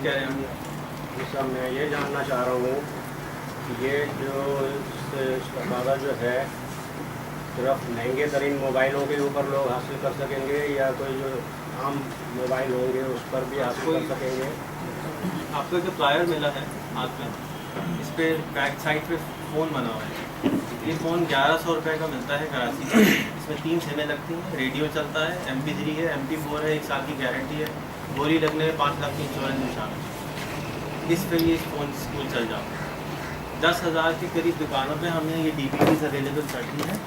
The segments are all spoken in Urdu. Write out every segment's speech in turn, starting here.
کہہ رہے ہیں؟ جی صاحب میں یہ جاننا چاہ رہا ہوں کہ یہ جو استفادہ جو ہے صرف مہنگے ترین موبائلوں کے اوپر لوگ حاصل کر سکیں گے یا کوئی جو عام موبائل ہوں گے اس پر بھی حاصل کر سکیں گے؟ آپ کو جو پلائر ملا ہے ہاتھ میں، اس پہ بیک سائڈ پہ فون بنا ہوا ہے. یہ فون 1100 روپے کا ملتا ہے کراچی میں. اس میں 3 سمیں لگتی ہیں، ریڈیو چلتا ہے، MP3 ہے، MP4 ہے، 1 سال کی گارنٹی ہے، گولی لگنے میں 5 لاکھ کی انشورنس بھی شامل ہے. اس پہ یہ فون اسکول چل جاتا ہے. 10,000 کے قریب دکانوں پہ ہم نے یہ DVDs اویلیبل کر دی ہیں.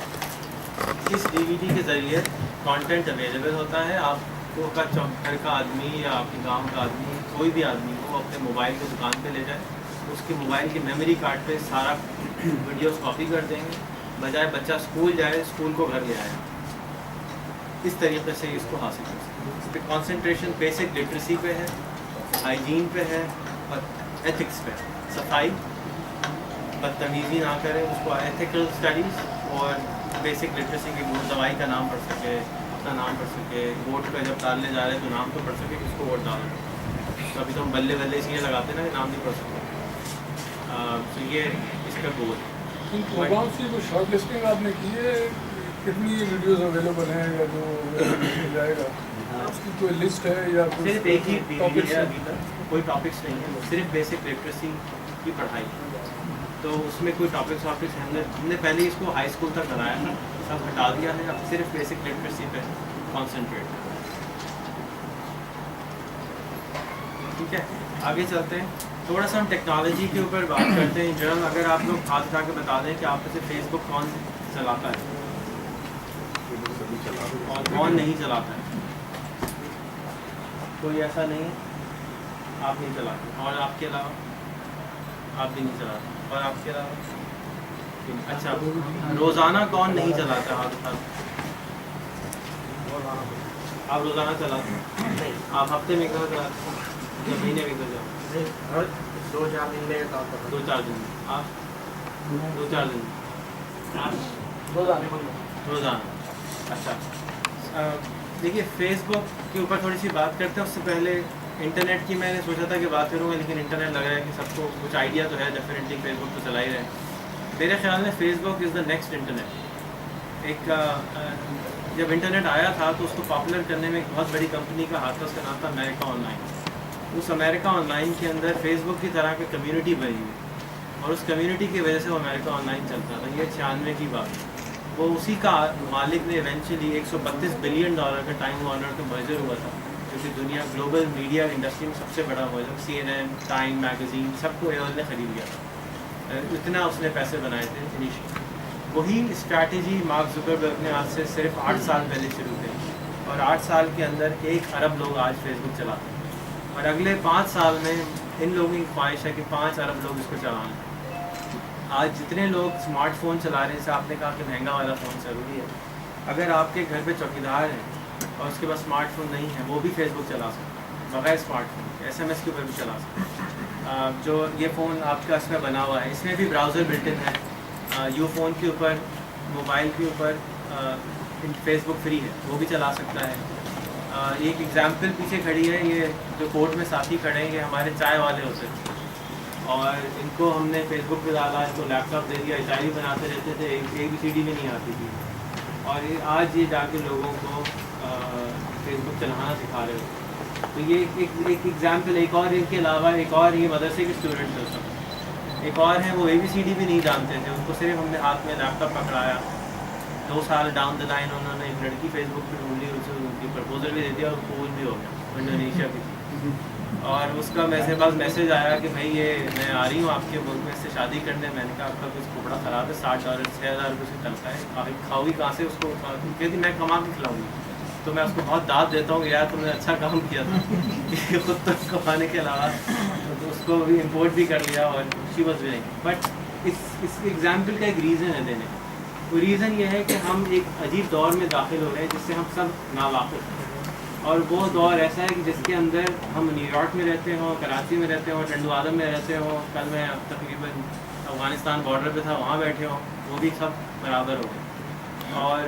اس DVD کے ذریعے کانٹینٹ اویلیبل ہوتا ہے. آپ کو گھر کا آدمی یا آپ کے گاؤں کا آدمی، کوئی بھی آدمی وہ اپنے موبائل کو دکان پہ لے جائے، اس کے موبائل کی میموری کارڈ پہ سارا ویڈیوز کاپی کر دیں گے، بجائے بچہ اسکول جائے اسکول کو گھر لے آئے. اس طریقے سے اس کو حاصل کر سکتے ہیں. اس پہ کانسنٹریشن بیسک لٹریسی پہ ہے، ہائیجین پہ ہے اور ایتھکس پہ. صفائی، بدتمیزی نہ کرے، اس کو ایتھیکل اسٹڈیز اور بیسک لٹریسی کی دوائی کا نام پڑھ سکے، اپنا نام پڑھ سکے، ووٹ پہ جب ڈالنے جا رہے ہیں تو نام تو پڑھ سکے کہ اس کو ووٹ ڈالنا. تو ابھی تو ہم بلے بلے اس لیے لگاتے ہیں نا کہ نام نہیں پڑھ سکتے. تو یہ اس کا گول ہے. ان پروگرامس کی جو شارٹ لسٹنگ آپ نے کی ہے، کتنی ویڈیوز اویلیبل ہیں یا جو مل جائے گا، اس کی کوئی لسٹ ہے یا صرف ایک ہی DVD ہے ابھی تک، کوئی ٹاپکس نہیں ہے، صرف بیسک لٹریسی کی پڑھائی. تو اس میں کوئی ٹاپکس ہم نے پہلے اس کو ہائی اسکول تک بنایا تھا، سب ہٹا دیا ہے. اب صرف بیسک لٹریسی پہ کانسنٹریٹ. ٹھیک ہے، آگے چلتے ہیں. تھوڑا سا ہم ٹیکنالوجی کے اوپر بات کرتے ہیں. جنرل اگر آپ لوگ ہاتھ اٹھا کے بتا دیں کہ آپ میں سے فیس بک کون چلاتا ہے اور کون نہیں چلاتا ہے. کوئی ایسا نہیں ہے آپ نہیں چلاتے، اور آپ کے علاوہ آپ بھی نہیں چلاتے، اور آپ کے علاوہ اچھا روزانہ کون نہیں چلاتا ہاتھ اٹھا؟ آپ روزانہ چلاتے ہیں؟ آپ ہفتے میں کہاں چلاتے ہیں یا مہینے میں کہاں جاتے ہیں؟ 2-4 دن میں 2-4 دن. آپ 2-4 دن، آپ روزانہ. اچھا دیکھیے، فیس بک کے اوپر تھوڑی سی بات کرتے ہیں. اس سے پہلے انٹرنیٹ کی میں نے سوچا تھا کہ بات کروں گا، لیکن انٹرنیٹ لگ رہا ہے کہ سب کو کچھ آئیڈیا تو ہے ڈیفینیٹلی فیس بک تو چلا ہی رہے ہیں. میرے خیال میں Facebook is the next internet. ایک جب انٹرنیٹ آیا تھا تو اس کو پاپولر کرنے میں ایک بہت بڑی کمپنی کا ہاتھ تھا، اس کا نام تھا امریکہ on line. Us America on line کے اندر فیس بک کی طرح کی کمیونٹی بنی ہوئی، اور اس کمیونٹی کی وجہ سے وہ امریکہ آن لائن چلتا تھا. یہ 96 کی بات ہے. وہ اسی کا مالک نے ایونچولی $132 بلین کا ٹائم وارنر کا مرجر ہوا تھا، کیونکہ دنیا گلوبل میڈیا انڈسٹری میں سب سے بڑا مرجر. CNN، ٹائم میگزین سب کو ایون نے خرید لیا تھا. اتنا اس نے پیسے بنائے تھے انیشلی. وہی اسٹریٹجی مارک زکربرگ نے آج سے صرف 8 سال پہلے شروع کی، اور 8 سال کے اندر 1 ارب لوگ آج فیس بک چلاتے ہیں. اور اگلے 5 سال میں ان لوگوں کی خواہش ہے کہ 5 ارب لوگ اس کو چلائیں. آج جتنے لوگ اسمارٹ فون چلا رہے ہیں، جیسے آپ نے کہا کہ مہنگا والا فون ضروری ہے، اگر آپ کے گھر پہ چوکیدار ہیں اور اس کے پاس اسمارٹ فون نہیں ہے، وہ بھی فیس بک چلا سکتے ہیں بغیر اسمارٹ فون کے. SMS کے اوپر بھی چلا سکتے ہیں. جو یہ فون آپ کا اس میں بنا ہوا ہے، اس میں بھی براؤزر بلٹ ان ہے. یو فون کے اوپر، موبائل کے اوپر فیس بک فری ہے، وہ بھی چلا سکتا ہے. ایک ایگزامپل پیچھے کھڑی ہے، یہ جو کورٹ میں ساتھی کھڑے ہیں، یہ ہمارے چائے والے ہوتے تھے، اور ان کو ہم نے فیس بک پہ ڈالا، ان کو لیپ ٹاپ دے دیا، شاعری بناتے رہتے تھے، ABCD میں نہیں آتی تھی. اور آج یہ جا کے لوگوں کو فیس بک چلانا سکھا رہے ہوتے. تو یہ ایک ایگزامپل. ایک اور ان کے علاوہ ایک اور یہ مدرسے کے اسٹوڈنٹ تھے اس وقت. ایک اور ہیں، وہ ABCD بھی نہیں جانتے تھے، ان کو صرف ہم نے ہاتھ میں لیپ ٹاپ پکڑایا. 2 سال ڈاؤن دا لائن انہوں نے ایک لڑکی فیس بک پہ ڈھونڈ لی، اسے ان کی پرپوزل بھی دے دیا اور قبول بھی ہو گیا. انڈونیشیا کی تھی، اور اس کا میرے پاس میسیج آیا کہ بھائی یہ میں آ رہی ہوں آپ کے ملک میں اس سے شادی کرنے. میں نے کہا آپ کا کچھ کپڑا خراب ہے، $60 6,000 روپئے سے تنخواہ ہے، کھاؤ گی کہاں سے؟ اس کو کہتی میں کما کے کھلاؤں گی. تو میں اس کو بہت داد دیتا ہوں کہ یار تم نے اچھا کام کیا تھا کہ خود تو کمانے کے علاوہ تو اس کو بھی امپورٹ بھی کر لیا، اور شی واز وننگ. بٹ اس ایگزامپل کا ایک ریزن ہے دینے کا. وہ ریزن یہ ہے کہ ہم ایک عجیب دور میں داخل ہو رہے ہیں جس سے ہم سب ناواقف ہیں. اور وہ دور ایسا ہے کہ جس کے اندر ہم نیو یارک میں رہتے ہوں، کراچی میں رہتے ہوں، ٹنڈو عالم میں رہتے ہوں، کل میں تقریباً افغانستان بارڈر پہ تھا وہاں بیٹھے ہوں، وہ بھی سب برابر ہو گئے. اور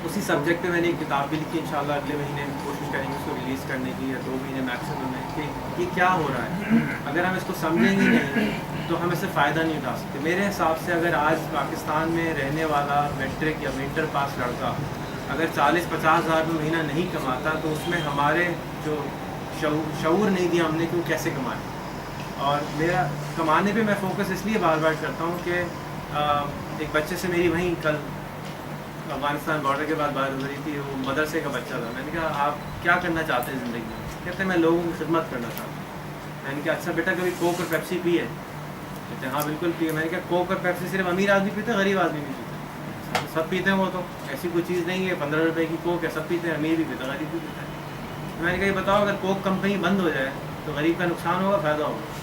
اسی سبجیکٹ پہ میں نے ایک کتاب بھی لکھی، انشاءاللہ اگلے مہینے کوشش کریں گے اس کو ریلیز کرنے کی، یا 2 مہینے میکسیمم میں، کہ یہ کیا ہو رہا ہے. اگر ہم اس کو سمجھیں گے نہیں تو ہم اس سے فائدہ نہیں اٹھا سکتے. میرے حساب سے اگر آج پاکستان میں رہنے والا میٹرک یا انٹر پاس لڑکا اگر 40-50 ہزار میں مہینہ نہیں کماتا تو اس میں ہمارے جو شعور نہیں دیا ہم نے کہ وہ کیسے کمائے. اور میرا کمانے پہ میں فوکس اس لیے بار بار کرتا ہوں کہ ایک بچے سے میری وہیں کل افغانستان بارڈر کے بعد بات ہو رہی تھی، وہ مدرسے کا بچہ تھا. میں نے کہا آپ کیا کرنا چاہتے ہیں زندگی میں؟ کہتے ہیں میں لوگوں کی خدمت کرنا چاہتا ہوں. میں نے کہا اچھا بیٹا کبھی کوک اور پیپسی پی ہے؟ کہتے ہیں ہاں بالکل پی ہے. میں نے کہا کوک اور پیپسی صرف امیر آدمی پیتے ہیں، غریب آدمی نہیں پیتے؟ سب پیتے ہیں. وہ تو ایسی کوئی چیز نہیں ہے 15 روپے کی کوک ہے، سب پیتے ہیں، امیر بھی پیتے ہیں، غریب بھی پیتے ہیں. میں نے کہا یہ بتاؤ اگر کوک کمپنی بند ہو جائے تو غریب کا نقصان ہوگا فائدہ ہوگا؟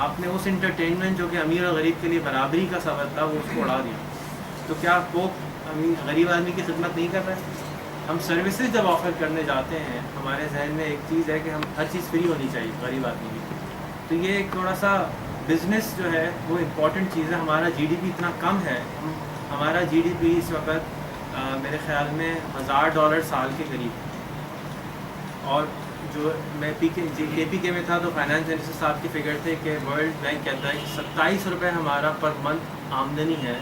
آپ نے اس انٹرٹینمنٹ جو کہ امیر اور غریب کے لیے برابری کا سبب تھا وہ اس کو اڑا دیا. تو کیا کوک غریب آدمی کی خدمت نہیں کر رہے؟ ہم سروسز جب آفر کرنے جاتے ہیں ہمارے ذہن میں ایک چیز ہے کہ ہم ہر چیز فری ہونی چاہیے غریب آدمی کی. تو یہ ایک تھوڑا سا بزنس جو ہے وہ امپورٹنٹ چیز ہے. ہمارا جی ڈی پی اتنا کم ہے، ہمارا جی ڈی پی اس وقت میرے خیال میں $1000 سال کے قریب. اور جو میں کے پی کے میں تھا تو فائنانس منسٹر صاحب کی فگر تھے کہ ورلڈ بینک کہتا ہے کہ 27 روپے ہمارا پر منتھ آمدنی ہے،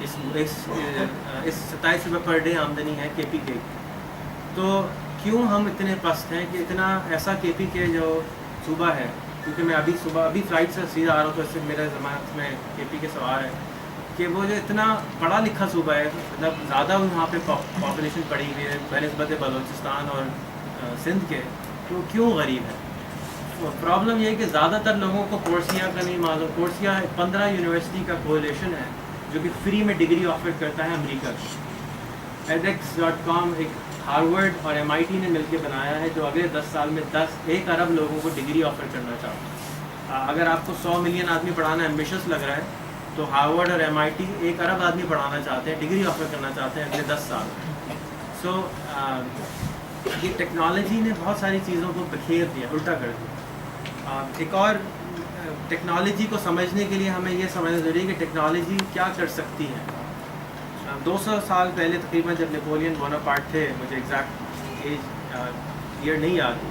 اس 27 روپے پر ڈے آمدنی ہے کے پی کے. تو کیوں ہم اتنے پست ہیں کہ اتنا ایسا کے پی کے جو صوبہ ہے، کیونکہ میں ابھی فلائٹ سے سیدھا آ رہا ہوں تو اس سے میرے ضمانت میں کے پی کے سوار ہے کہ وہ جو اتنا پڑھا لکھا صوبہ ہے، مطلب زیادہ وہاں پہ پاپولیشن پڑی ہوئی ہے بنسبت بلوچستان اور سندھ کے، تو کیوں غریب ہے؟ پرابلم یہ ہے کہ زیادہ تر لوگوں کو کورسیا کا نہیں معلوم. کورسیا 15 یونیورسٹی کا کولیشن ہے جو کہ فری میں ڈگری آفر کرتا ہے امریکہ کا. edX.com ایک ہارورڈ اور MIT نے مل کے بنایا ہے جو اگلے 10 سال میں 1 ارب لوگوں کو ڈگری آفر کرنا چاہتا ہے. اگر آپ کو 100 ملین آدمی پڑھانا ایمبیشس لگ رہا ہے تو ہارورڈ اور MIT 1 ارب آدمی پڑھانا چاہتے ہیں، ڈگری آفر کرنا چاہتے ہیں اگلے 10 سال. سو یہ ٹیکنالوجی نے بہت ساری چیزوں کو بکھیر دیا، الٹا کر دیا. ایک اور ٹیکنالوجی کو سمجھنے کے لیے ہمیں یہ سمجھنا ضروری ہے کہ ٹیکنالوجی کیا کر سکتی ہے. 200 سال پہلے تقریباً جب نیپولین بوناپارٹ تھے، مجھے ایگزیکٹ ایئر نہیں یاد،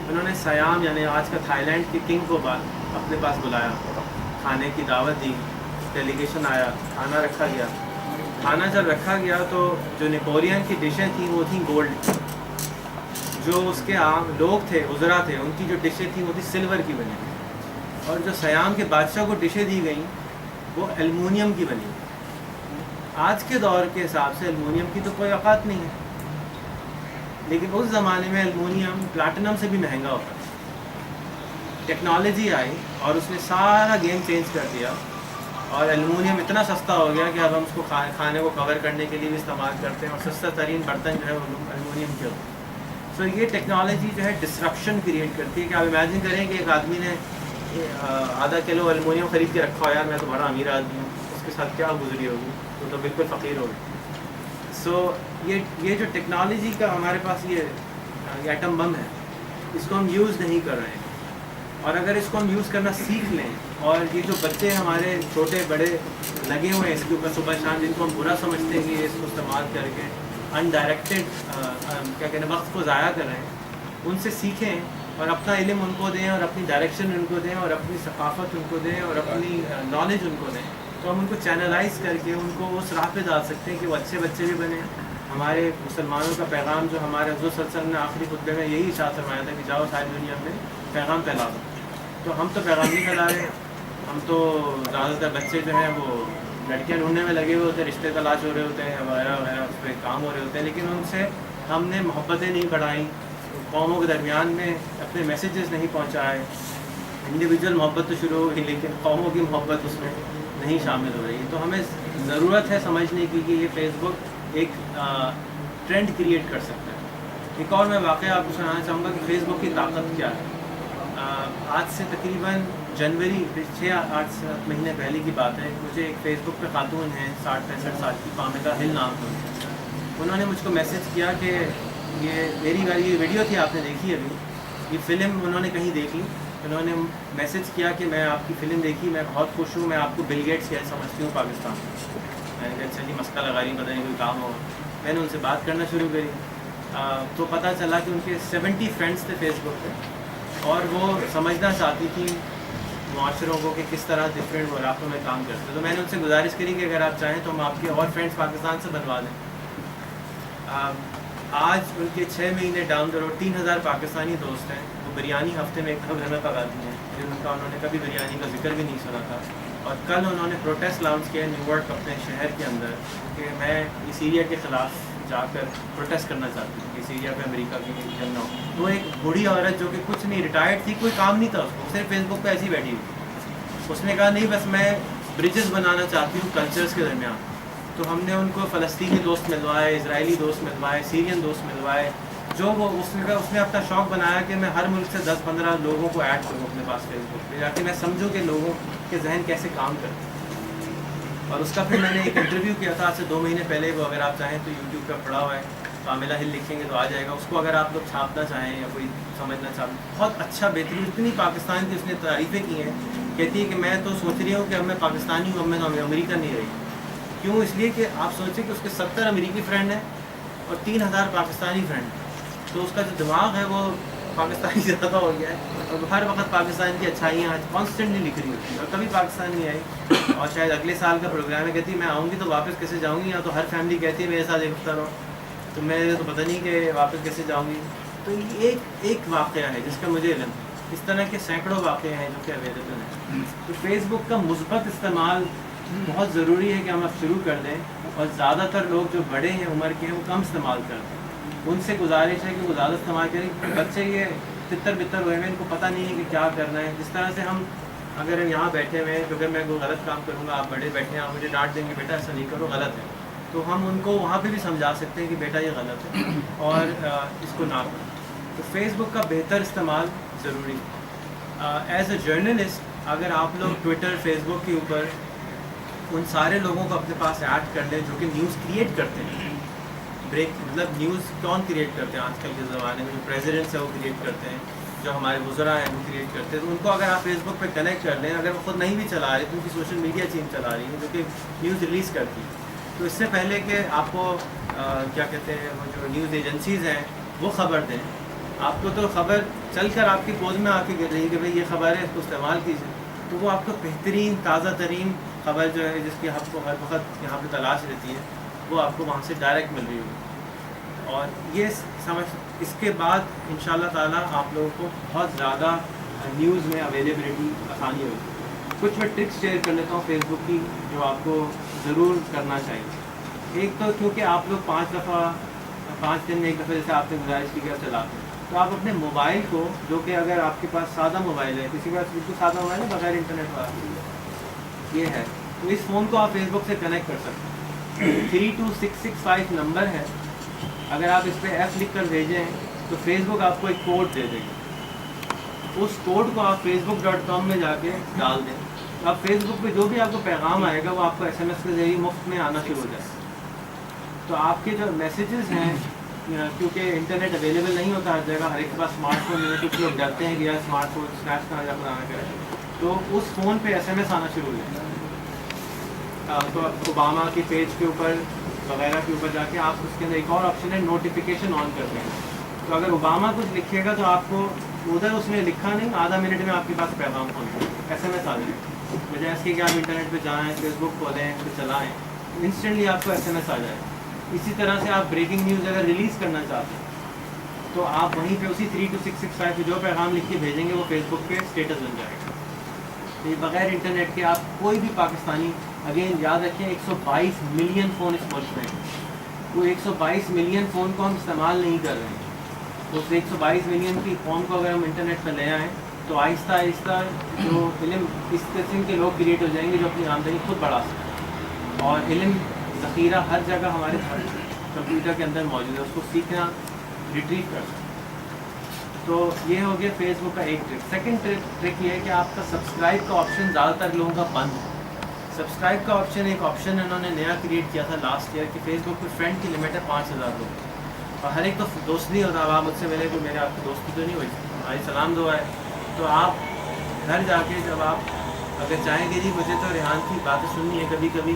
انہوں نے سیام یعنی آج کا تھائی لینڈ کے کنگ کو اپنے پاس بلایا، کھانے کی دعوت دی، ڈیلیگیشن آیا، کھانا رکھا گیا. کھانا جب رکھا گیا تو جو نیپولین کی ڈشیں تھیں وہ تھیں گولڈ. جو اس کے عام لوگ تھے، وزراء تھے، ان کی جو ڈشیں تھیں وہ تھی سلور کی بنی ہوئی. اور جو سیام کے بادشاہ کو ڈشیں دی گئیں وہ ایلومینیم کی بنی. آج کے دور کے حساب سے ایلومینیم کی تو کوئی اوقات نہیں ہے، لیکن اس زمانے میں ایلومینیم پلاٹینم سے بھی مہنگا ہوتا ہے. ٹیکنالوجی آئی اور اس نے سارا گیم چینج کر دیا اور ایلومینیم اتنا سستا ہو گیا کہ اب ہم اس کو کھانے کو کور کرنے کے لیے بھی استعمال کرتے ہیں، اور سستا ترین برتن جو ہے وہ ایلومینیم کے ہوتے ہیں. سو یہ ٹیکنالوجی جو ہے ڈسرپشن کریٹ کرتی ہے کہ آپ امیجن کریں کہ ایک آدمی نے آدھا کلو ایلومینیم خرید کے رکھا ہو، یار میں تو بڑا امیر آدمی ہوں، اس کے ساتھ کیا گزری ہوگی، وہ تو بالکل فقیر ہوگی. سو یہ جو ٹیکنالوجی کا ہمارے پاس یہ ایٹم بم ہے، اس کو ہم یوز نہیں کر رہے ہیں. اور اگر اس کو ہم یوز کرنا سیکھ لیں، اور یہ جو بچے ہمارے چھوٹے بڑے لگے ہوئے ہیں اس کے اوپر صبح شام، جن کو ہم برا سمجھتے ہیں کہ اس کو استعمال کر کے انڈائریکٹڈ کیا کہتے ہیں وقت کو ضائع کر رہے ہیں، ان سے سیکھیں اور اپنا علم ان کو دیں اور اپنی ڈائریکشن ان کو دیں اور اپنی ثقافت ان کو دیں اور اپنی نالج ان کو دیں. تو ہم ان کو چینلائز کر کے ان کو اس راہ پہ ڈال سکتے ہیں کہ وہ اچھے بچے بھی بنیں. ہمارے مسلمانوں کا پیغام جو ہمارے حضور صلی اللہ علیہ وسلم نے آخری خطبے میں یہی ارشاد فرمایا تھا کہ جاؤ ساری دنیا میں پیغام پھیلا دو. تو ہم تو پیغام نہیں پھیلا رہے، ہم تو زیادہ تر بچے جو ہیں وہ لڑکیاں ڈھونڈنے میں لگے ہوئے ہوتے ہیں، رشتے تلاش ہو رہے ہوتے ہیں وغیرہ وغیرہ، اس پہ کام ہو رہے ہوتے ہیں، لیکن ان سے ہم نے محبتیں نہیں بڑھائیں، قوموں کے درمیان میں اپنے میسیجز نہیں پہنچائے. انڈیویجول محبت تو شروع ہو گئی لیکن قوموں کی محبت اس میں نہیں شامل ہو رہی. تو ہمیں ضرورت ہے سمجھنے کی کہ یہ فیس بک ایک ٹرینڈ کریٹ کر سکتا ہے. ایک اور میں واقعہ آپ کو سنانا چاہوں گا کہ فیس بک کی طاقت کیا ہے. آج سے تقریباً جنوری 6-8 مہینے پہلے کی بات ہے، مجھے ایک فیس بک پہ خاتون ہیں 60-65 سال کی، فامدہ ہل نام تھا. انہوں نے مجھ کو میسج کیا کہ یہ یہ ویڈیو تھی آپ نے دیکھی ابھی، یہ فلم انہوں نے کہیں دیکھی. انہوں نے میسج کیا کہ میں آپ کی فلم دیکھی، میں بہت خوش ہوں، میں آپ کو بل گیٹس کیا سمجھتی ہوں پاکستان میں. میں نے کہا اچھا جی مسئلہ لگا رہی ہوں, پتہ نہیں کوئی کام ہو. میں نے ان سے بات کرنا شروع کری تو پتہ چلا کہ ان کے 70 فرینڈس تھے فیس بک پہ, اور وہ سمجھنا چاہتی تھی معاشروں کو کہ کس طرح ڈفرینٹ علاقوں میں کام کرتے. تو میں نے ان سے گزارش کری کہ اگر آپ چاہیں تو ہم آپ کے اور فرینڈس پاکستان سے بنوا دیں. آج ان کے 6 مہینے ڈاؤن دا روڈ 3000 پاکستانی دوست ہیں. وہ بریانی ہفتے میں ایک دفعہ گھر میں پکاتی ہیں, جن کا انہوں نے کبھی بریانی کا ذکر بھی نہیں سنا تھا. اور کل انہوں نے پروٹیسٹ لانچ کیا نیو یارک اپنے شہر کے اندر کہ میں سیریا کے خلاف جا کر پروٹیسٹ کرنا چاہتی ہوں کہ سیریا پہ امریکہ کی جنگ نہ ہو. وہ ایک بوڑھی عورت جو کہ کچھ نہیں, ریٹائرڈ تھی, کوئی کام نہیں تھا اس کو, صرف فیس بک پہ ایسی بیٹھی ہوئی. اس نے کہا نہیں بس میں برجز بنانا چاہتی ہوں کلچرز کے درمیان. تو ہم نے ان کو فلسطینی دوست ملوائے, اسرائیلی دوست ملوائے, سیرین دوست ملوائے. جو وہ اس نے اپنا شوق بنایا کہ میں ہر ملک سے 10-15 لوگوں کو ایڈ کروں اپنے پاس فیس بک پہ, تاکہ میں سمجھوں کہ لوگوں کے ذہن کیسے کام کرتے ہیں. اور اس کا پھر میں نے ایک انٹرویو کیا تھا آج سے 2 مہینے پہلے. وہ اگر آپ چاہیں تو یوٹیوب پہ پڑا ہوا ہے, کاملہ ہل لکھیں گے تو آ جائے گا. اس کو اگر آپ لوگ چھاپنا چاہیں یا کوئی سمجھنا چاہیں, بہت اچھا بہترین, اتنی پاکستان کی اس نے تعریفیں کی ہیں. کہتی ہے کہ میں تو سوچ رہی ہوں کہ اب میں پاکستانی ہوں, اب میں تو امریکہ نہیں رہی. کیوں؟ اس لیے کہ آپ سوچیں کہ اس کے 70 امریکی فرینڈ ہیں اور 3000 پاکستانی فرینڈ ہیں. تو اس کا جو دماغ ہے وہ پاکستانی زیادہ ہو گیا ہے, اور ہر وقت پاکستان کی اچھائیاں کانسٹنٹلی لکھ رہی ہوتی ہے. اور کبھی پاکستان نہیں آئی, اور شاید اگلے سال کا پروگرام ہے. کہتی ہے میں آؤں گی تو واپس کیسے جاؤں گی, یا تو ہر فیملی کہتی ہے میرے ساتھ ایک ہفتہ رہو, تو میں تو پتہ نہیں کہ واپس کیسے جاؤں گی. تو یہ ایک واقعہ ہے جس کا مجھے علم. اس طرح کے سینکڑوں واقعے ہیں جو کہ اویلیبل ہیں. تو فیس بک کا مثبت استعمال بہت ضروری ہے کہ ہم اب شروع کر دیں, اور زیادہ تر لوگ جو بڑے ہیں عمر کے ہیں وہ کم استعمال کرتے ہیں. ان سے گزارش ہے کہ وہ زیادہ استعمال کریں. بچے یہ تتر بتر ہوئے ہیں, ان کو پتہ نہیں ہے کہ کیا کرنا ہے. جس طرح سے ہم اگر یہاں بیٹھے ہوئے ہیں, تو اگر میں کوئی غلط کام کروں گا, آپ بڑے بیٹھے ہیں, آپ مجھے ڈانٹ دیں گے بیٹا ایسا نہیں کرو, غلط ہے, تو ہم ان کو وہاں پہ بھی سمجھا سکتے ہیں کہ بیٹا یہ غلط ہے اور اس کو نہ کرو. تو فیس بک کا بہتر استعمال ضروری ہے. ایز اے جرنلسٹ اگر آپ لوگ ٹویٹر فیس بک کے اوپر ان سارے لوگوں کو اپنے پاس ایڈ کر لیں جو کہ نیوز کریٹ کرتے ہیں, مطلب نیوز کون کریٹ کرتے ہیں آج کل کے زمانے میں, جو پریزیڈنٹس ہیں وہ کریٹ کرتے ہیں, جو ہمارے وزراء ہیں وہ کریٹ کرتے ہیں. تو ان کو اگر آپ فیس بک پہ کنیکٹ کر لیں, اگر وہ خود نہیں بھی چلا رہے تو ان کی سوشل میڈیا ٹیم چلا رہی ہے جو کہ نیوز ریلیز کرتی ہے. تو اس سے پہلے کہ آپ کو کیا کہتے ہیں وہ جو نیوز ایجنسیز ہیں وہ خبر دیں, آپ کو تو خبر چل کر آپ کی گود میں آ کے گر رہی ہے کہ بھائی یہ خبر ہے, اس کو استعمال کیجیے. تو وہ آپ کو بہترین تازہ ترین خبر جو ہے جس کی آپ کو ہر وقت یہاں پہ تلاش رہتی ہے, وہ آپ کو وہاں سے ڈائریکٹ مل رہی ہوگی. اور یہ سمجھ اس کے بعد انشاءاللہ تعالیٰ آپ لوگوں کو بہت زیادہ نیوز میں اویلیبلٹی آسانی ہوگی. کچھ میں ٹرکس شیئر کر لیتا ہوں فیس بک کی جو آپ کو ضرور کرنا چاہیے. ایک تو کیونکہ آپ لوگ 5 دن میں ایک دفعہ جیسے آپ نے گزارش کی کہ آپ چلاتے ہیں, تو آپ اپنے موبائل کو, جو کہ اگر آپ کے پاس سادہ موبائل ہے, کسی کے پاس بالکل سادہ موبائل ہے بغیر انٹرنیٹ والا یہ ہے, تو اس فون کو آپ فیس بک سے کنیکٹ کر سکتے ہیں. 32665 نمبر ہے, اگر آپ اس پہ ایف لکھ کر بھیجیں تو فیس بک آپ کو ایک کوڈ دے دے گی. اس کوڈ کو آپ facebook.com میں جا کے ڈال دیں, تو آپ فیس بک پہ جو بھی آپ کو پیغام آئے گا وہ آپ کو SMS کے ذریعے مفت میں آنا شروع ہو جائے. تو آپ کے جو میسیجز ہیں, کیونکہ انٹرنیٹ اویلیبل نہیں ہوتا ہر جگہ, ہر ایک کے پاس اسمارٹ فون نہیں ہے, کچھ لوگ ڈرتے ہیں کہ یار اسمارٹ فون اسنیچ کرنا یا نہ کریں, تو اس فون پہ SMS آنا شروع ہو جائے. تو اوباما کے پیج کے اوپر وغیرہ کے اوپر جا کے آپ اس کے اندر ایک اور آپشن ہے نوٹیفیکیشن آن کرتے ہیں. تو اگر اوباما کچھ لکھے گا تو آپ کو ادھر اس نے لکھا نہیں, آدھا منٹ میں آپ کے پاس پیغام پہنچے, SMS آ جائے. بجائے اس کے کہ آپ انٹرنیٹ پہ جائیں, فیس بک کھولیں, پھر چلائیں, انسٹنٹلی آپ کو SMS آ جائے. اسی طرح سے آپ بریکنگ نیوز اگر ریلیز کرنا چاہتے ہیں تو آپ وہیں پہ اسی 32665 پہ جو پیغام لکھ کے بھیجیں گے وہ فیس بک پہ اسٹیٹس بن جائے گا. تو یہ بغیر انٹرنیٹ کے آپ کوئی بھی پاکستانی, اگین یاد رکھیں 122 ملین فون اس ملک میں ہیں, وہ 122 ملین فون کو ہم استعمال نہیں کر رہے ہیں. اس 122 ملین کی فون کو اگر ہم انٹرنیٹ پر لے آئیں تو آہستہ آہستہ جو علم اس قسم کے لوگ کریٹ ہو جائیں گے جو اپنی آمدنی خود بڑھا سکیں. اور علم ذخیرہ ہر جگہ ہمارے کمپیوٹر کے اندر موجود ہے, اس کو سیکھنا, ریٹریو کر سکیں. تو یہ ہو گیا فیس بک کا ایک ٹرک. سیکنڈ ٹرک یہ ہے کہ آپ کا سبسکرائب کا آپشن زیادہ تر لوگوں کا بند ہے. سبسکرائب کا آپشن ایک آپشن انہوں نے نیا کریٹ کیا تھا لاسٹ ایئر کہ فیس بک پہ فرینڈ کی لمٹ ہے 5000 لوگ, اور ہر ایک تو دوست نہیں ہوتا. اب آپ مجھ سے ملے تو میرے آپ کی دوستی تو نہیں ہوئی, ہماری سلام دعا ہے. تو آپ گھر جا کے جب آپ اگر چاہیں گے جی مجھے تو ریحان کی باتیں سننی ہے, کبھی کبھی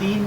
3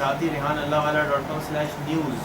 ذاتی rehanallahwala.com/news,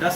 10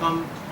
.com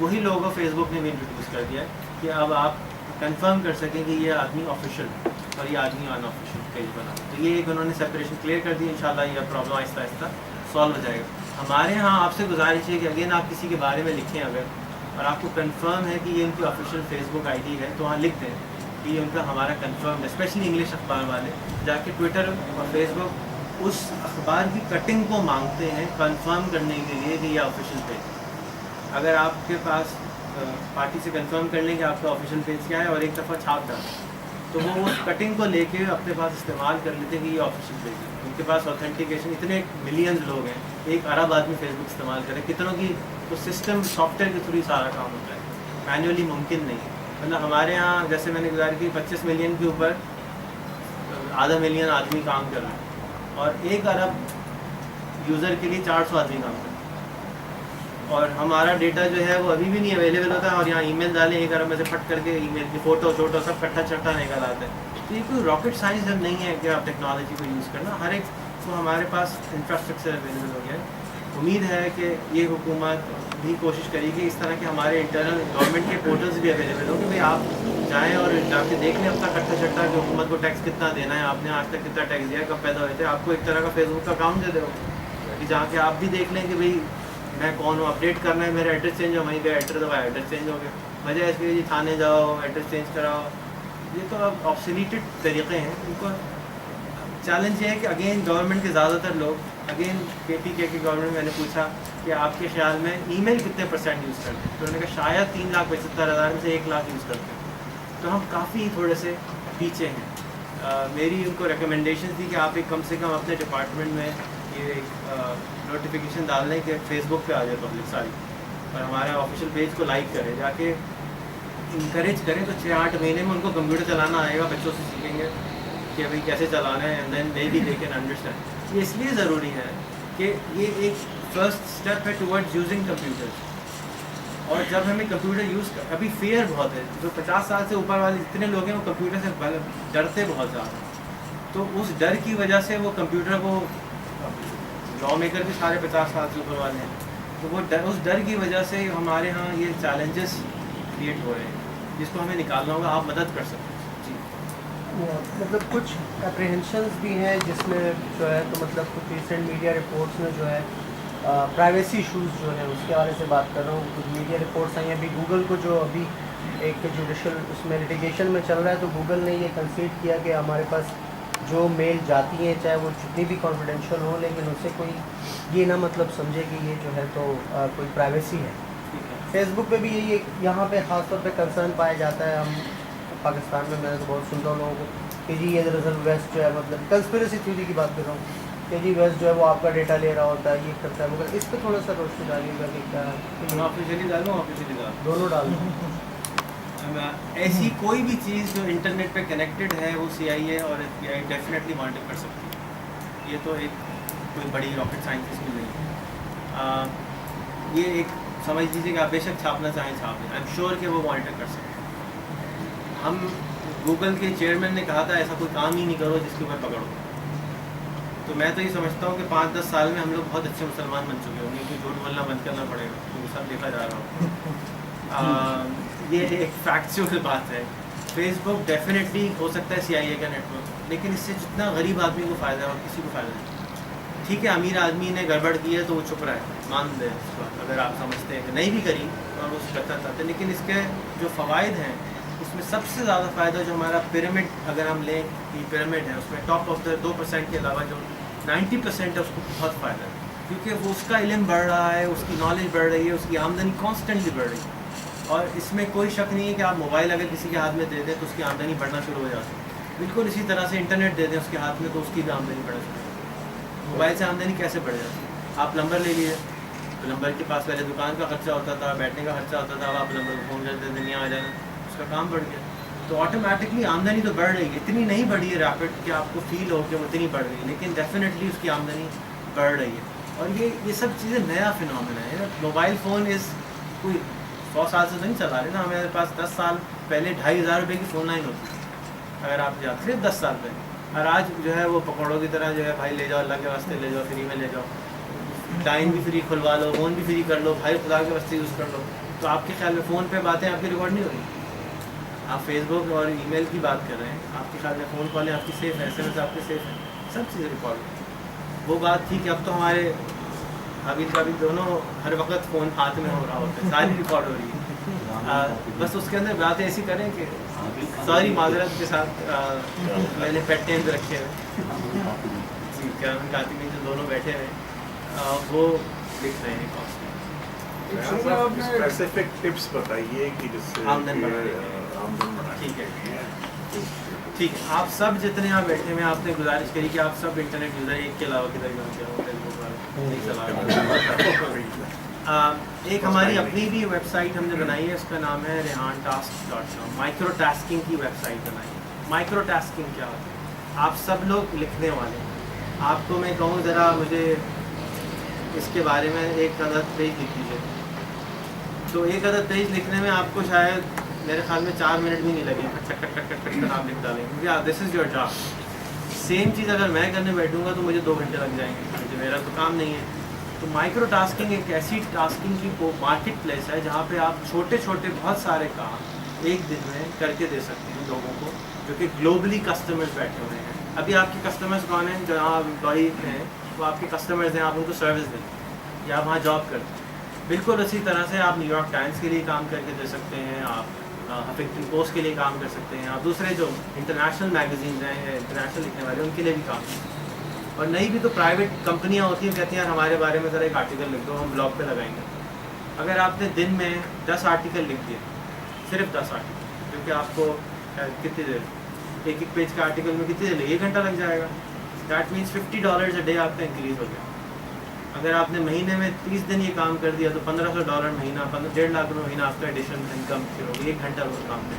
وہی لوگو فیس بک نے بھی انٹروڈیوس کر دیا ہے کہ اب آپ کنفرم کر سکیں کہ یہ آدمی آفیشیل ہے اور یہ آدمی ان آفیشیل پیج بنا. تو یہ ایک انہوں نے سپریشن کلیئر کر دی. انشاءاللہ یہ پرابلم آہستہ آہستہ سالو ہو جائے گا. ہمارے ہاں آپ سے گزارش ہے کہ اگین آپ کسی کے بارے میں لکھیں اگر اور آپ کو کنفرم ہے کہ یہ ان کی official Facebook ID ہے تو وہاں لکھ دیں کہ یہ ان کا ہمارا کنفرم ہے. اسپیشلی انگلش اخبار والے جا کے ٹویٹر اور فیس بک اس اخبار کی کٹنگ کو مانگتے ہیں کنفرم کرنے کے لیے کہ یہ آفیشیل پیج ہے. اگر آپ کے پاس پارٹی سے کنفرم کر لیں کہ آپ کا آفیشیل پیج کیا ہے اور ایک دفعہ چھاپ ڈالیں تو وہ اس کٹنگ کو لے کے اپنے پاس استعمال کر لیتے ہیں کہ یہ آفیشیل پیج ہے. ان کے پاس اوتھینٹیکیشن اتنے ملینز لوگ ہیں, 1 ارب آدمی فیس بک استعمال کرے, کتنوں کی تو سسٹم سافٹ ویئر کے تھرو ہی سارا کام ہوتا ہے, مینولی ممکن نہیں. مطلب ہمارے یہاں جیسے میں نے گزار کی 25 ملین کے اوپر ½ ملین آدمی کام کر رہے ہیں اور 1 ارب یوزر کے لیے 400 آدمی کام کر رہے ہیں. اور ہمارا ڈیٹا جو ہے وہ ابھی بھی نہیں اویلیبل ہوتا ہے اور یہاں ای میل ڈالیں 1 ارب میں سے پھٹ کر کے ای میل کی فوٹو سب کٹھا چٹھا نکل آتا ہے. تو یہ کوئی راکٹ سائنس جب نہیں ہے کہ آپ ٹیکنالوجی کو یوز کرنا, ہر ایک کو ہمارے پاس انفراسٹرکچر اویلیبل ہو گیا ہے. امید ہے کہ یہ حکومت بھی کوشش کرے گی اس طرح کے ہمارے انٹرنل گورنمنٹ کے پورٹلز بھی اویلیبل ہوں کہ بھائی آپ جائیں اور جا کے دیکھ لیں اپنا کٹھا چٹھا کہ حکومت کو ٹیکس کتنا دینا ہے, آپ نے آج تک کتنا ٹیکس دیا, کب پیدا ہوئے تھے. آپ کو ایک طرح کا فیس بک کا اکاؤنٹ دے دے کہ جہاں کے آپ بھی دیکھ لیں کہ بھائی میں کون ہوں, اپڈیٹ کرنا ہے, میرا ایڈریس چینج ہو, وہیں پہ ایڈریس دبایا ایڈریس چینج ہو گیا. وجہ اس کے جی تھانے جاؤ ایڈریس چینج کراؤ, یہ تو اب آبسلیٹڈ طریقے ہیں. ان کو چیلنج یہ ہے کہ اگین گورنمنٹ کے زیادہ تر لوگ اگین KPK کے گورنمنٹ میں نے پوچھا کہ آپ کے خیال میں ای میل کتنے % یوز کرتے ہیں, تو انہوں نے کہا شاید 3,75,000 میں سے 1 لاکھ یوز کرتے ہیں. تو ہم کافی تھوڑے سے پیچھے ہیں. میری ان کو ریکمنڈیشن تھی کہ آپ ایک کم سے کم اپنے ڈپارٹمنٹ میں یہ ایک نوٹیفیکیشن ڈال دیں کہ فیس بک پہ آ جائے پبلک ساری اور ہمارے آفیشیل پیج کو لائک کرے, جا کے انکریج کریں. تو 6-8 مہینے میں ان کو کمپیوٹر چلانا آئے گا, بچوں سے سیکھیں گے کہ بھائی کیسے چلانا ہے, اینڈ دین دے بھی دے کین انڈرسٹینڈ. یہ اس لیے ضروری ہے کہ یہ ایک فرسٹ اسٹیپ ہے ٹورڈ یوزنگ کمپیوٹر. اور جب ہمیں کمپیوٹر یوز ابھی فیئر بہت ہے, جو 50 سال سے اوپر والے جتنے لوگ ہیں وہ کمپیوٹر سے ڈرتے بہت زیادہ. تو اس ڈر کی وجہ سے وہ کمپیوٹر کو, لا میکر بھی سارے 50 سال سے اوپر والے ہیں, تو وہ اس ڈر کی وجہ سے ہمارے ہاں یہ چیلنجز کریٹ ہو رہے ہیں جس کو ہمیں نکالنا ہوگا. آپ مدد کر سکتے ہیں. مطلب کچھ اپریہنشنز بھی ہیں جس میں جو ہے, تو مطلب کچھ ریسنٹ میڈیا رپورٹس میں جو ہے پرائیویسی ایشوز جو ہیں اس کے حوالے سے بات کر رہا ہوں. کچھ میڈیا رپورٹس آئی ہیں ابھی گوگل کو, جو ابھی ایک جوڈیشل اس میں لیٹیگیشن میں چل رہا ہے, تو گوگل نے یہ کنسیڈ کیا کہ ہمارے پاس جو میل جاتی ہیں چاہے وہ جتنی بھی کانفیڈینشیل ہوں لیکن اسے کوئی یہ نہ مطلب سمجھے کہ یہ جو ہے تو کوئی پرائیویسی ہے. فیس بک پہ بھی یہی یہاں پہ خاص طور پہ کنسرن پایا جاتا ہے. ہم پاکستان میں تو بہت سنتا ہوں لوگوں کو کہ جی یہ دراصل ویسٹ جو ہے, مطلب کنسپریسی تھیوری کی بات کر رہا ہوں کہ جی ویسٹ جو ہے وہ آپ کا ڈیٹا لے رہا ہوتا ہے, یہ کرتا ہے, مگر اس پہ تھوڑا سا روشنی ڈالیے گا کہ کیا آفیشیلی ڈالوں دونوں ڈال ایسی کوئی بھی چیز جو انٹرنیٹ پہ کنیکٹڈ ہے وہ CIA اور FBI ڈیفینیٹلی مانیٹر کر سکتی ہے. یہ تو ایک کوئی بڑی راکٹ سائنس اس میں نہیں ہے. یہ ایک سمجھ لیجیے کہ آپ بے شک چھاپنا چاہیں چھاپ لیں, آئی ایم شیور کہ وہ مانیٹر کر سکتے ہیں. ہم گوگل کے چیئرمین نے کہا تھا ایسا کوئی کام ہی نہیں کرو جس کے اوپر پکڑو. تو میں تو یہ سمجھتا ہوں کہ 5-10 سال میں ہم لوگ بہت اچھے مسلمان بن چکے ہوں گے, کہ جھوٹ بولنا بند کرنا پڑے گا, تو سب دیکھا جا رہا ہوں. یہ ایک فیکچوئل بات ہے. فیس بک ڈیفینیٹلی ہو سکتا ہے CIA کا نیٹ ورک, لیکن اس سے جتنا غریب آدمی کو فائدہ ہے اور کسی کو فائدہ نہیں. ٹھیک ہے امیر آدمی نے گڑبڑ کی ہے تو وہ چپ رہا ہے, مان دیں اس بات, اگر آپ سمجھتے ہیں کہ نہیں بھی کری اور وہ کرتا چاہتے, لیکن اس کے جو فوائد ہیں اس میں سب سے زیادہ فائدہ جو ہمارا پیرامڈ, اگر ہم لیں کہ پیرامڈ ہے اس میں ٹاپ آف دا 2% کے علاوہ جو 90% ہے اس کو بہت فائدہ ہے, کیونکہ وہ اس کا علم بڑھ رہا ہے, اس کی نالج بڑھ رہی ہے, اس کی آمدنی کانسٹنٹلی بڑھ رہی ہے. اور اس میں کوئی شک نہیں ہے کہ آپ موبائل اگر کسی کے ہاتھ میں دے دیں تو اس کی آمدنی بڑھنا شروع ہو جاتی ہے. بالکل اسی طرح سے انٹرنیٹ دے دیں اس کے ہاتھ میں تو اس کی بھی آمدنی بڑھنا شروع ہو جاتی ہے. موبائل سے آمدنی کیسے بڑھ جاتی ہے؟ آپ نمبر لے لیے, تو نمبر کے پاس پہلے دکان کا خرچہ ہوتا تھا, بیٹھنے کا خرچہ ہوتا تھا, اب آپ نمبر کو فون کرتے دنیا آ جانا, اس کا کام بڑھ گیا. تو آٹومیٹکلی آمدنی تو بڑھ رہی ہے, اتنی نہیں بڑھی ہے ریپڈ کہ آپ کو فیل ہو کہ وہ اتنی بڑھ رہی ہے, لیکن ڈیفینیٹلی اس کی آمدنی بڑھ رہی ہے. اور یہ سب چیزیں نیا فنومینا ہے. موبائل فون از کوئی 100 سال سے تو نہیں چلا رہے نا, ہمارے پاس 10 سال پہلے 2,500 روپے کی فون لائن ہوتی تھی اگر آپ جاتے, صرف 10 سال پہلے. اور آج جو ہے وہ پکوڑوں کی طرح جو ہے بھائی لے جاؤ, اللہ کے واسطے لے جاؤ, فری میں لے جاؤ, ٹائم بھی فری کھلوا لو, فون بھی فری کر لو, بھائی خدا کے واسطے یوز کر لو. تو آپ کے خیال میں فون پہ باتیں آپ کی ریکارڈ نہیں ہو رہی؟ آپ فیس بک اور ای میل کی بات کر رہے ہیں, آپ کے خیال میں فون کالیں آپ کی سیف ہیں, ایس ایم ایس آپ کے سیف ہیں, سب چیزیں ریکارڈ ہوئی. وہ بات تھی کہ اب تو ہمارے ابھی دونوں ہر وقت فون ہاتھ میں ہو رہا ہوتا ہے, ساری ریکارڈ ہو رہی ہے. بس اس کے اندر باتیں ایسی کریں کہ ساری معذرت کے ساتھ میں نے پیٹ ٹائم رکھے ہوئے جی کیرمن کاتبین جو دونوں بیٹھے ہوئے وہ لکھ رہے ہیں اسپیسیفک ٹپس بتائیے کہ جس سے آمدن بڑھا. ٹھیک ہے ٹھیک ہے, آپ سب جتنے آپ بیٹھے ہوئے آپ نے گزارش کری کہ آپ سب انٹرنیٹ یوزر ایک کے علاوہ کدھر فیس بک نہیں چلا. ایک ہماری اپنی بھی ویب سائٹ ہم نے بنائی ہے, اس کا نام ہے rehantask.com. مائکرو ٹاسکنگ کی ویب سائٹ بنائی ہے. مائکرو ٹاسکنگ کیا ہوتا ہے؟ آپ سب لوگ لکھنے والے ہیں. آپ کو میں کہوں ذرا مجھے اس کے بارے میں ایک عدد پیج لکھ دیجیے. تو ایک عدد پیج لکھنے میں آپ کو شاید میرے خیال میں 4 منٹ بھی نہیں لگے, کٹ کٹ کٹ کٹ کٹ کر آپ لکھ ڈالیں گے, کیونکہ دس از یور جاب. سیم چیز اگر میں کرنے بیٹھوں گا تو مجھے 2 گھنٹے لگ جائیں گے, مجھے میرا تو کام نہیں ہے. تو مائکرو ٹاسکنگ ایک ایسی ٹاسکنگ کی مارکیٹ پلیس ہے جہاں پہ آپ چھوٹے چھوٹے بہت سارے کام ایک دن میں کر کے دے سکتے ہیں لوگوں کو, جو کہ گلوبلی کسٹمرز بیٹھے ہوئے ہیں. ابھی آپ کے کسٹمرز کون ہیں؟ جہاں آپ امپلائی ہیں وہ آپ کے کسٹمرز ہیں, آپ ان کو سروس دیں یا آپ وہاں جاب کرتے ہیں. بالکل اسی طرح سے آپ نیو یارک ٹائمز کے لیے کام کر کے دے سکتے ہیں, آپ ہفنگٹن پوسٹ کے لیے کام کر سکتے ہیں, آپ دوسرے جو انٹرنیشنل میگزینز ہیں انٹرنیشنل لکھنے والے ان کے لیے بھی کام کر سکتے ہیں. اور نئی بھی تو پرائیویٹ کمپنیاں ہوتی ہیں, کہتی ہیں ہمارے بارے میں ذرا ایک آرٹیکل لکھ دو, ہم بلاگ پہ لگائیں گے. اگر آپ نے دن میں 10 آرٹیکل لکھ دیے, صرف 10 آرٹیکل, کیونکہ آپ کو کتنی دیر ایک پیج کا آرٹیکل میں کتنی دیر 1 گھنٹہ لگ جائے گا. دیٹ مینس $50 اے ڈے آپ کا انکریز ہو گیا. اگر آپ نے مہینے میں 30 دن یہ کام کر دیا تو $1,500 مہینہ, 1.5 لاکھ روپے مہینہ آپ کا ایڈیشنل انکم ہوگی 1 گھنٹہ روز کام میں.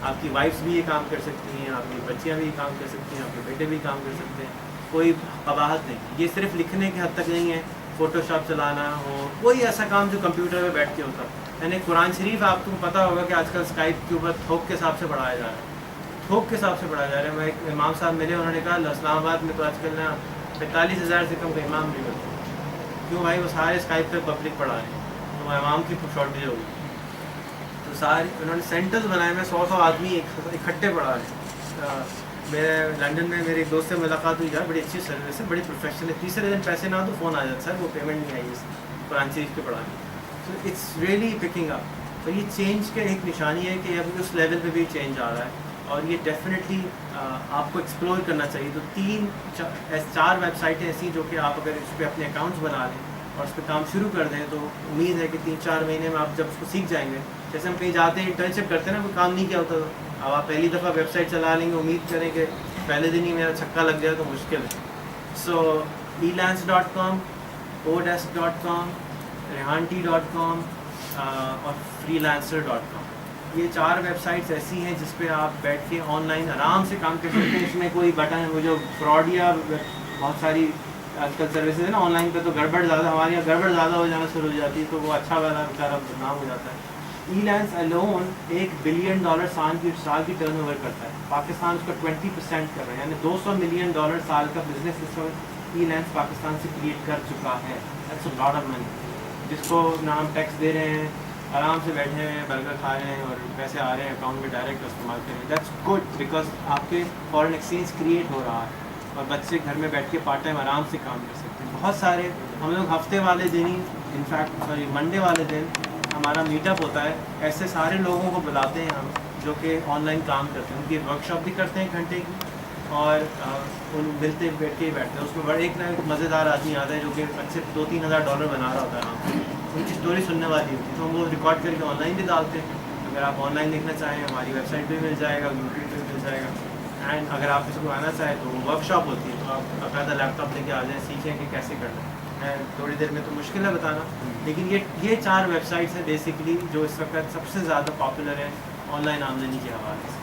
آپ کی وائفس بھی یہ کام کر سکتی ہیں, آپ کی بچیاں بھی یہ کام کر سکتی ہیں, آپ کے بیٹے بھی کام کر سکتے ہیں. کوئی قباحت نہیں. یہ صرف لکھنے کے حد تک نہیں ہے, فوٹو شاپ چلانا ہو, کوئی ایسا کام جو کمپیوٹر پہ بیٹھ کے ہوتا. یعنی قرآن شریف آپ کو پتہ ہوگا کہ آج کل اسکائپ کے اوپر تھوک کے حساب سے پڑھایا جا رہا ہے, تھوک کے حساب سے پڑھایا جا رہا ہے. میں ایک امام صاحب ملے, انہوں نے کہا اسلام آباد میں تو آج کل نا 45,000 سے کم کا امام نہیں ملتا. کیوں بھائی؟ وہ سارے اسکائپ پہ پبلک پڑھا رہے ہیں, تو امام کی شارٹیج ہوگی. تو سارے انہوں نے سینٹرز بنائے میں 100 آدمی اکٹھے پڑھا رہے ہیں. میرے لنڈن میں میرے ایک دوست سے ملاقات ہوئی, یار بڑی اچھی سروس ہے, بڑی پروفیشنل ہے. تیسرے دن پیسے نہ تو فون آ جاتا ہے, وہ پیمنٹ نہیں آئی قرآن شریف کے پڑھانے. تو اٹس ریئلی پکنگ اپ. تو یہ چینج کا ایک نشانی ہے کہ اب اس لیول پہ بھی چینج آ رہا ہے, اور یہ ڈیفینیٹلی آپ کو ایکسپلور کرنا چاہیے. تو 4 ویب سائٹیں ایسی جو کہ آپ اگر اس پہ اپنے اکاؤنٹس بنا لیں اور اس پہ کام شروع کر دیں تو امید ہے کہ 3-4 مہینے میں آپ جب اس کو سیکھ جائیں گے. جیسے ہم کہیں جاتے ہیں انٹرنشپ کرتے ہیں نا, کوئی کام نہیں کیا ہوتا, اب آپ پہلی دفعہ ویب سائٹ چلا لیں گے, امید کریں کہ پہلے دن ہی میرا چھکا لگ جائے تو مشکل ہے. سو elance.com, odesk.com, rehanti.com اور freelancer.com, یہ 4 ویب سائٹس ایسی ہیں جس پہ آپ بیٹھ کے آن لائن آرام سے کام کر سکتے ہیں. اس میں کوئی بٹن وہ جو فراڈ یا بہت ساری آج کل سروسز ہیں نا آن لائن پہ, تو گڑبڑ زیادہ, ہمارے یہاں گڑبڑ زیادہ ہو جانا شروع ہو جاتی ہے, تو وہ اچھا والا بیچارہ بدنام ہو جاتا ہے. elance alone $1 بلین سال کی ٹرن اوور کرتا ہے. پاکستان اس کا 20% کر رہا ہے, یعنی $200 ملین سال کا بزنس اس وقت elance پاکستان سے کریٹ کر چکا ہے. That's a lot of money, جس کو نہ ہم ٹیکس دے رہے ہیں, آرام سے بیٹھے ہوئے ہیں, برگر کھا رہے ہیں اور پیسے آ رہے ہیں اکاؤنٹ میں ڈائریکٹ استعمال کر رہے ہیں. دیٹس گڈ, بیکاز آپ کے فارن ایکسچینج کریٹ ہو رہا ہے اور بچے گھر میں بیٹھ کے پارٹ ٹائم آرام سے کام کر سکتے ہیں. بہت سارے ہم لوگ ہفتے والے دن ہی, انفیکٹ منڈے والے دن ہمارا میٹ اپ ہوتا ہے. ایسے سارے لوگوں کو بلاتے ہیں ہم جو کہ آن لائن کام کرتے ہیں, ان کی ورک شاپ بھی کرتے ہیں 1 گھنٹے کی, اور ان ملتے بیٹھ کے ہی بیٹھتے ہیں. اس میں بڑا ایک نہ ایک مزیدار آدمی آتا ہے جو کہ اچھے $2-3 ہزار بنا رہا ہوتا ہے, ان کی اسٹوری سننے والی ہوتی ہے, تو ہم وہ ریکارڈ کر کے آن لائن بھی ڈالتے ہیں. اگر آپ آن لائن دیکھنا چاہیں ہماری ویب سائٹ پہ بھی مل جائے گا, یوٹیوب پہ بھی مل جائے گا. اینڈ اگر آپ اس کو آنا چاہیں تو ورک شاپ ہوتی ہے, تو آپ باقاعدہ لیپ ٹاپ لے کے آ جائیں, سیکھیں کہ کیسے کرنا ہے. تھوڑی دیر میں تو مشکل ہے بتانا, لیکن یہ 4 ویب سائٹس ہیں بیسکلی جو اس وقت سب سے زیادہ پاپولر ہیں آن لائن آمدنی کے حوالے سے.